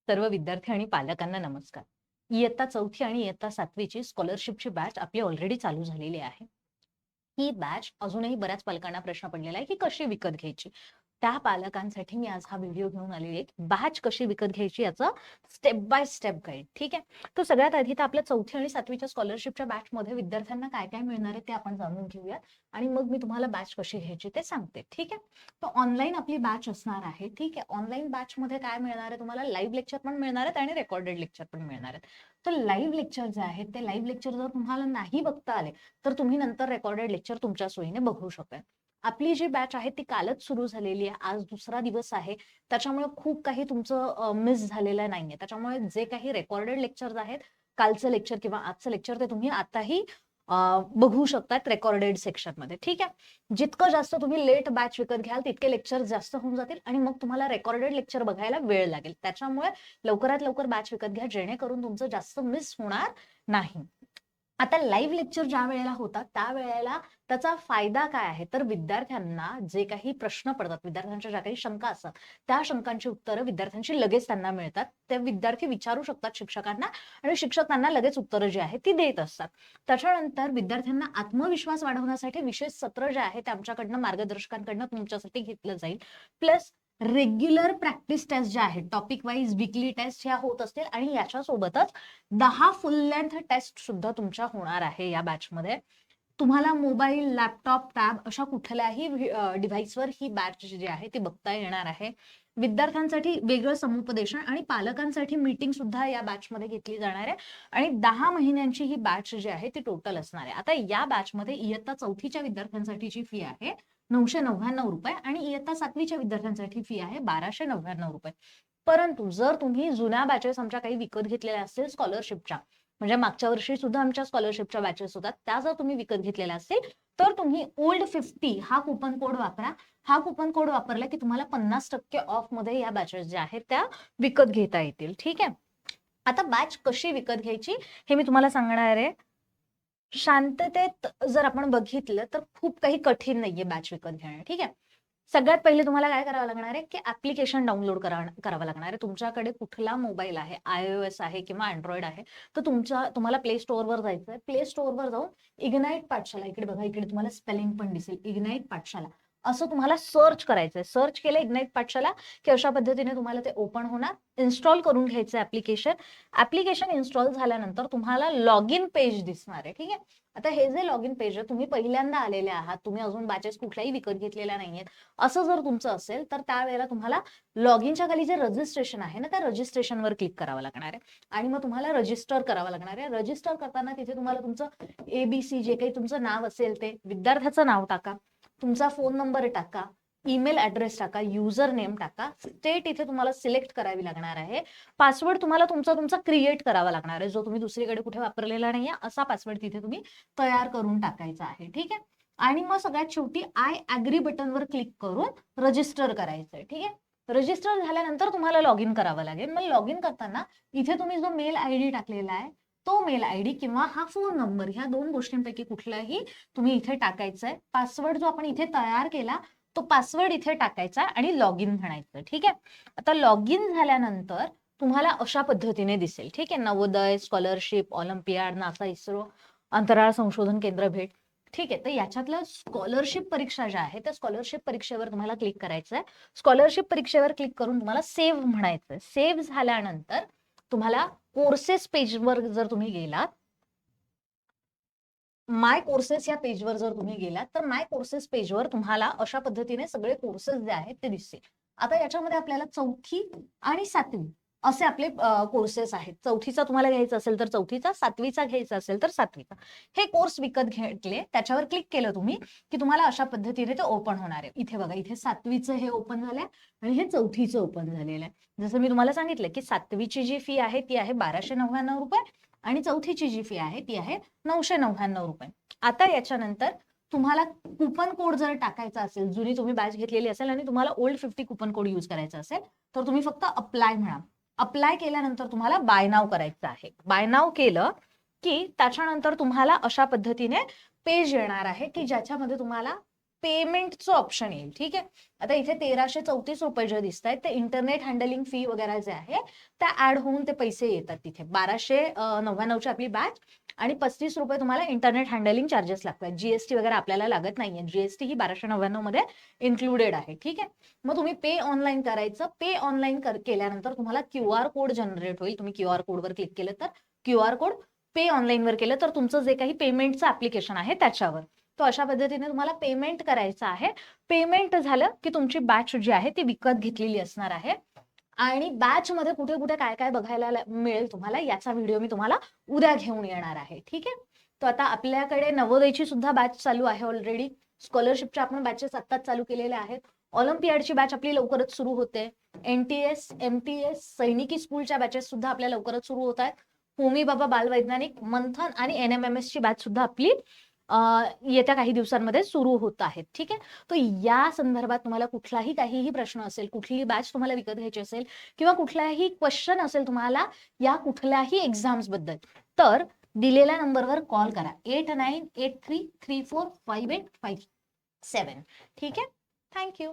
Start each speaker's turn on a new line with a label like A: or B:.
A: सर्व विद्यार्थी आणि पालकांना नमस्कार. इयत्ता 4थी आणि इयत्ता 7वीची स्कॉलरशिपची बॅच आपली ऑलरेडी चालू झालेली आहे. ही बॅच अजूनही बऱ्याच पालकांना प्रश्न पडलेला आहे की कशी विकत घ्यायची. त्या पालकांसाठी मी आज हा व्हिडिओ घेऊन आलेली आहे. बॅच कशी विकत घ्यायची याचा स्टेप बाय स्टेप गाईड. ठीक आहे. तर सगळ्यात आधी तर आपल्या 4थी आणि 7वीच्या स्कॉलरशिपच्या बॅचमध्ये विद्यार्थ्यांना काय काय मिळणार आहे ते आपण जाणून घेऊया आणि मग मी तुम्हाला बॅच कशी घ्यायची ते सांगते. ठीक आहे. तर ऑनलाईन आपली बॅच असणार आहे. ठीक आहे. ऑनलाईन बॅच मध्ये काय मिळणार आहे तुम्हाला, लाईव्ह लेक्चर पण मिळणार आहेत आणि रेकॉर्डेड लेक्चर पण मिळणार आहेत. तर लाईव्ह लेक्चर जे आहेत ते लाईव्ह लेक्चर जर तुम्हाला नाही बघता आले तर तुम्ही नंतर रेकॉर्डेड लेक्चर तुमच्या सोयीने बघू शकाल. आपली जी बॅच आहे ती कालच सुरू झालेली आहे. आज दुसरा दिवस आहे. त्याच्यामुळे खूप काही तुमचं मिस झालेलं नाहीये. त्याच्यामुळे जे काही रेकॉर्डेड लेक्चर्स आहेत, कालचं लेक्चर किंवा आजचं लेक्चर, ते तुम्ही आताही बघू शकतात रेकॉर्डेड सेक्शन मध्ये. ठीक आहे. जितकं जास्त तुम्ही लेट बॅच विकत घ्याल तितके लेक्चर जास्त होऊन जातील आणि मग तुम्हाला रेकॉर्डेड लेक्चर बघायला वेळ लागेल. त्याच्यामुळे लवकरात लवकर बॅच विकत घ्या, जेणेकरून तुमचं जास्त मिस होणार नाही. आता लाईव्ह लेक्चर ज्या वेळेला होतात त्यावेळेला त्याचा फायदा काय आहे, तर विद्यार्थ्यांना जे काही प्रश्न पडतात, विद्यार्थ्यांच्या ज्या काही शंका असतात, त्या शंकांची उत्तरं विद्यार्थ्यांची लगेच त्यांना मिळतात. ते विद्यार्थी विचारू शकतात शिक्षकांना आणि शिक्षक त्यांना लगेच उत्तरं जी आहेत ती देत असतात. त्याच्यानंतर विद्यार्थ्यांना आत्मविश्वास वाढवण्यासाठी विशेष सत्र जे आहे ते आमच्याकडनं, मार्गदर्शकांकडनं तुमच्यासाठी घेतलं जाईल. प्लस रेग्युलर प्रॅक्टिस टेस्ट ज्या आहेत, टॉपिक वाईज वीकली टेस्ट ह्या होत असतील आणि याच्यासोबतच 10 फुल लेंथ टेस्ट सुद्धा तुमच्या होणार आहे या बॅचमध्ये. तुम्हाला मोबाईल, लॅपटॉप, टॅब अशा कुठल्याही डिव्हाइसवर ही बॅच जी आहे ती बघता येणार आहे. विद्यार्थ्यांसाठी वेगळं समुपदेशन आणि पालकांसाठी मीटिंग सुद्धा या बॅचमध्ये घेतली जाणार आहे आणि 10 महिन्यांची ही बॅच जी आहे ती टोटल असणार आहे. आता या बॅचमध्ये इयत्ता 4थीच्या विद्यार्थ्यांसाठीची फी आहे 999 रुपये आणि इयत्ता 7वीच्या विद्यार्थ्यांसाठी फी आहे 1299 रुपये. परंतु जर तुम्ही जुन्या बॅचेस आमच्या काही विकत घेतलेल्या असतील स्कॉलरशिपच्या, म्हणजे मागच्या वर्षी सुद्धा आमच्या स्कॉलरशिपच्या बॅचेस होतात, त्या जर तुम्ही विकत घेतलेल्या असतील तर तुम्ही ओल्ड 50 हा कुपन कोड वापरा. हा कुपन कोड वापरला की तुम्हाला 50% ऑफ मध्ये या बॅचेस ज्या आहेत त्या विकत घेता येतील. ठीक आहे. आता बॅच कशी विकत घ्यायची हे मी तुम्हाला सांगणार आहे. शांततेत जर आपण बघितलं तर खूप काही कठीण नाहीये बॅच विकत घेणं. ठीक आहे. सगळ्यात पहिले तुम्हाला काय करावं लागणार आहे की ऍप्लिकेशन डाउनलोड करावं लागणार आहे. तुमच्याकडे कुठला मोबाईल आहे, iOS आहे किंवा अँड्रॉइड आहे, तर तुम्हाला प्ले स्टोअरवर जायचं आहे. प्ले स्टोअरवर जाऊन इग्नाइट पाठशाला, इकडे बघा, इकडे तुम्हाला स्पेलिंग पण दिसेल, इग्नाइट पाठशाला असं तुम्हाला सर्च करायचंय. सर्च केलं इग्नाइट पाठशाला की अशा पद्धतीने तुम्हाला ते ओपन होणार. इन्स्टॉल करून घ्यायचं ऍप्लिकेशन. ऍप्लिकेशन इन्स्टॉल झाल्यानंतर तुम्हाला लॉग इन पेज दिसणार आहे. ठीक आहे. आता हे जे लॉग इन पेज आहे, तुम्ही पहिल्यांदा आलेले आहात, तुम्ही अजून बॅचेस कुठल्याही विकत घेतलेल्या नाहीयेत असं जर तुमचं असेल तर त्यावेळेला तुम्हाला लॉग इनच्या खाली जे रजिस्ट्रेशन आहे ना, त्या रजिस्ट्रेशनवर क्लिक करावं लागणार आहे आणि मग तुम्हाला रजिस्टर करावं लागणार आहे. रजिस्टर करताना तिथे तुम्हाला तुमचं ABC जे काही तुमचं नाव असेल ते, विद्यार्थ्याचं नाव टाका, तुमचा फोन नंबर टाका, ईमेल ऍड्रेस टाका, युजर नेम टाका, स्टेट इथे तुम्हाला सिलेक्ट करावी लागणार आहे. पासवर्ड तुम्हाला तुमचा क्रिएट करावा लागणार आहे, जो तुम्ही दुसरीकडे कुठे वापरलेला नाहीये असा पासवर्ड तिथे तुम्ही तयार करून टाकायचा आहे. ठीक आहे. आणि मग सगळ्यात शेवटी आय अग्री बटनवर क्लिक करून रजिस्टर करायचंय. ठीक आहे. रजिस्टर झाल्यानंतर तुम्हाला लॉग इन करावं लागेल. मग लॉग इन करताना इथे तुम्ही जो मेल आयडी टाकलेला आहे तो मेल आयडी किंवा हा फोन नंबर, ह्या दोन गोष्टींपैकी कुठलाही तुम्ही इथे टाकायचा आहे. पासवर्ड जो आपण इथे तयार केला तो पासवर्ड इथे टाकायचा आणि लॉग इन म्हणायचं. ठीक आहे. आता लॉग इन झाल्यानंतर तुम्हाला अशा पद्धतीने दिसेल. ठीक आहे. Navodaya, scholarship, Olympiad, NASA, ISRO, अंतराळ संशोधन केंद्र भेट. ठीक आहे. तर याच्यातलं स्कॉलरशिप परीक्षा ज्या आहे त्या स्कॉलरशिप परीक्षेवर तुम्हाला क्लिक करायचं आहे. स्कॉलरशिप परीक्षेवर क्लिक करून तुम्हाला सेव्ह म्हणायचं. सेव्ह झाल्यानंतर तुम्हाला कोर्सेस पेजवर जर तुम्ही गेलात, माय कोर्सेस या पेजवर जर तुम्ही गेलात तर माय कोर्सेस पेजवर तुम्हाला अशा पद्धतीने सगळे कोर्सेस जे आहेत ते दिसतील. आता याच्यामध्ये आपल्याला 4थी आणि 7वी असे आपले कोर्सेस आहेत. 4थीचा तुम्हाला घ्यायचा असेल तर 4थीचा, 7वीचा घ्यायचा असेल तर 7वीचा. हे कोर्स विकत घेतले, त्याच्यावर क्लिक केलं तुम्ही की तुम्हाला अशा पद्धतीने ते ओपन होणार आहे. इथे बघा, इथे 7वीचं हे ओपन झालंय आणि हे 4थीचं ओपन झालेलं आहे. जसं मी तुम्हाला सांगितलं की 7वीची जी फी आहे ती आहे 1299 रुपये आणि 4थीची जी फी आहे ती आहे 999 रुपये. आता याच्यानंतर तुम्हाला कुपन कोड जर टाकायचा असेल, जुनी तुम्ही बॅच घेतलेली असेल आणि तुम्हाला ओल्ड 50 कुपन कोड यूज करायचा असेल तर तुम्ही फक्त अप्लाय म्हणा. अप्लाय केल्यानंतर तुम्हाला बाय नाव करायचं आहे. बाय नाव केलं की त्याच्यानंतर तुम्हाला अशा पद्धतीने पेज येणार आहे की ज्याच्यामध्ये तुम्हाला पेमेंटचं ऑप्शन येईल. ठीक आहे, आता इथे 1334 रुपये जे दिसत आहेत ते इंटरनेट हँडलिंग फी वगैरे जे आहे त्या ऍड होऊन ते पैसे येतात तिथे. 1299ची आपली बॅच आणि 35 रुपये तुम्हाला इंटरनेट हँडलिंग चार्जेस लागतात. जीएसटी वगैरे आपल्याला लागत नाहीये, जीएसटी ही 1299 मध्ये इन्क्लुडेड आहे. ठीक आहे, मग तुम्ही पे ऑनलाईन करायचं. पे ऑनलाईन केल्यानंतर तुम्हाला QR कोड जनरेट होईल. तुम्ही QR कोडवर क्लिक केलं तर QR कोड पे ऑनलाईनवर केलं तर तुमचं जे काही पेमेंटचं ऍप्लिकेशन आहे त्याच्यावर, तो अशा पद्धतीने तुम्हाला पेमेंट करायचं आहे. पेमेंट झालं की तुमची बॅच जी आहे ती विकत घेतलेली असणार आहे. आणि बॅच मध्ये कुठे कुठे काय काय बघायला मिळेल तुम्हाला याचा व्हिडिओ मी तुम्हाला उद्या घेऊन येणार आहे. ठीक आहे, तर आता आपल्याकडे नवोदयची सुद्धा बॅच चालू आहे ऑलरेडी. स्कॉलरशिपच्या आपण बॅचेस आत्ताच चालू केलेल्या आहेत. ऑलिम्पियाडची बॅच आपली लवकरच सुरू होते. NTS MTS सैनिकी स्कूलच्या बॅचेस सुद्धा आपल्या लवकरच सुरू होत आहेत. होमी बाबा बालवैज्ञानिक, मंथन आणि NMMS ची बॅच सुद्धा आपली येत्या काही दिवसांमध्ये सुरू होत आहेत. ठीक आहे, तर या संदर्भात तुम्हाला कुठलाही काहीही प्रश्न असेल, कुठलीही बॅच तुम्हाला विकत घ्यायची असेल किंवा कुठलाही क्वेश्चन असेल तुम्हाला या कुठल्याही एक्झाम्स बद्दल, तर दिलेल्या नंबरवर कॉल करा 8983345857. ठीक आहे, थँक्यू.